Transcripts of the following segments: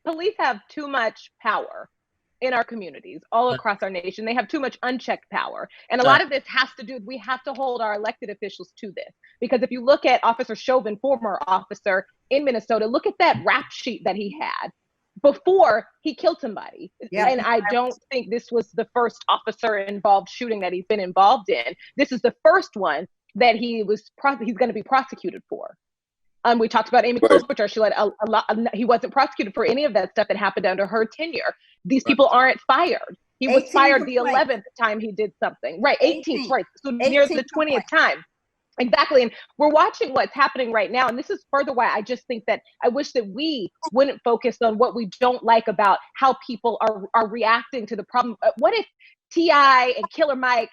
police have too much power in our communities all across our nation. They have too much unchecked power. And a lot of this has to do, we have to hold our elected officials to this. Because if you look at Officer Chauvin, former officer in Minnesota, look at that rap sheet that he had before he killed somebody. And I don't think this was the first officer involved shooting that he's been involved in. This is the first one that he's going to be prosecuted for. We talked about Amy Klobuchar. She let a lot. He wasn't prosecuted for any of that stuff that happened under her tenure. These people aren't fired. He was fired the 11th time he did something. Right, 18th. Right, so near the 20th time. Exactly. And we're watching what's happening right now. And this is further why I just think that I wish that we wouldn't focus on what we don't like about how people are reacting to the problem. What if T.I. and Killer Mike,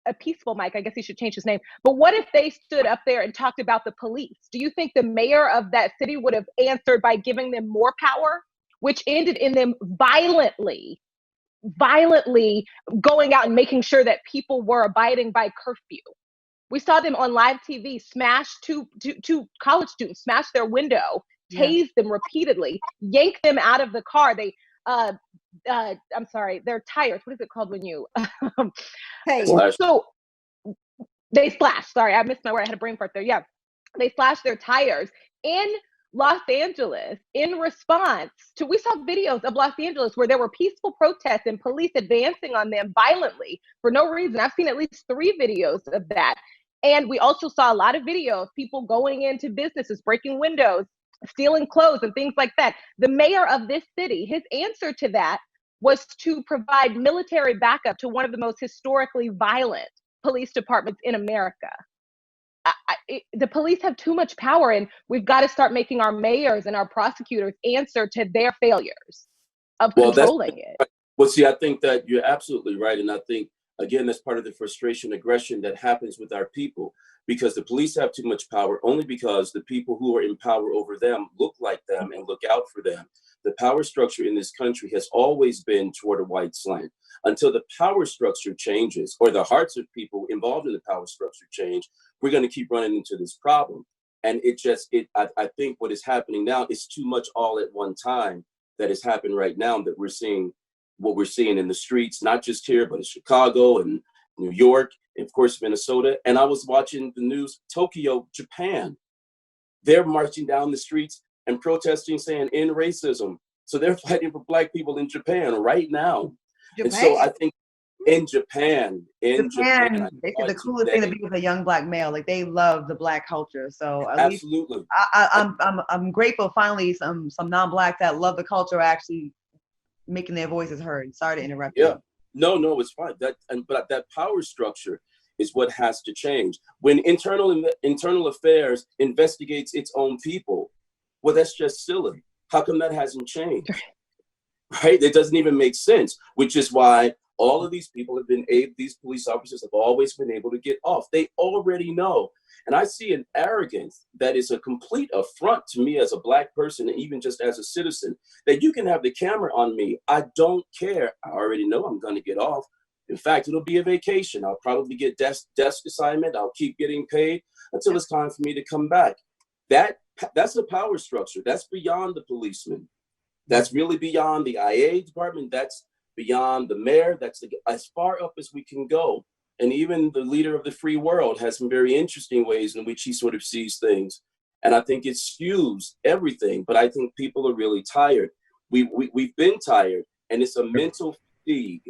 a peaceful Mike, I guess he should change his name, but what if they stood up there and talked about the police? Do you think the mayor of that city would have answered by giving them more power, which ended in them violently going out and making sure that people were abiding by curfew? We saw them on live TV smash two college students, smash their window, tase them repeatedly, yank them out of the car. They I'm sorry, they're tires. What is it called when you so they slashed. Sorry, I missed my word. I had a brain fart there. Yeah. They slashed their tires in Los Angeles in response to, we saw videos of Los Angeles where there were peaceful protests and police advancing on them violently for no reason. I've seen at least 3 videos of that. And we also saw a lot of video of people going into businesses, breaking windows, stealing clothes and things like that. The mayor of this city, his answer to that was to provide military backup to one of the most historically violent police departments in America. The police have too much power, and we've got to start making our mayors and our prosecutors answer to their failures of controlling it. Well, see, I think that you're absolutely right. And I think, again, that's part of the frustration, aggression that happens with our people, because the police have too much power only because the people who are in power over them look like them and look out for them. The power structure in this country has always been toward a white slant. Until the power structure changes, or the hearts of people involved in the power structure change, we're going to keep running into this problem. And I think what is happening now is too much all at one time that has happened right now, that we're seeing what we're seeing in the streets, not just here, but in Chicago and New York, and of course, Minnesota. And I was watching the news, Tokyo, Japan. They're marching down the streets and protesting, saying, "End racism." So they're fighting for Black people in Japan right now. And so I think in Japan, they said the coolest thing to be with a young Black male. Like, they love the Black culture. So absolutely, I'm grateful. Finally, some non-Black that love the culture are actually making their voices heard. Sorry to interrupt you. No, it's fine. But that power structure is what has to change. When internal affairs investigates its own people, well, that's just silly. How come that hasn't changed? Right? It doesn't even make sense, which is why all of these people have been these police officers have always been able to get off. They already know. And I see an arrogance that is a complete affront to me as a Black person, and even just as a citizen, that you can have the camera on me. I don't care. I already know I'm going to get off. In fact, it'll be a vacation. I'll probably get desk assignment. I'll keep getting paid until it's time for me to come back. That's a power structure. That's beyond the policeman. That's really beyond the IA department. That's beyond the mayor. That's as far up as we can go. And even the leader of the free world has some very interesting ways in which he sort of sees things. And I think it skews everything. But I think people are really tired. We've been tired. And it's a mental fatigue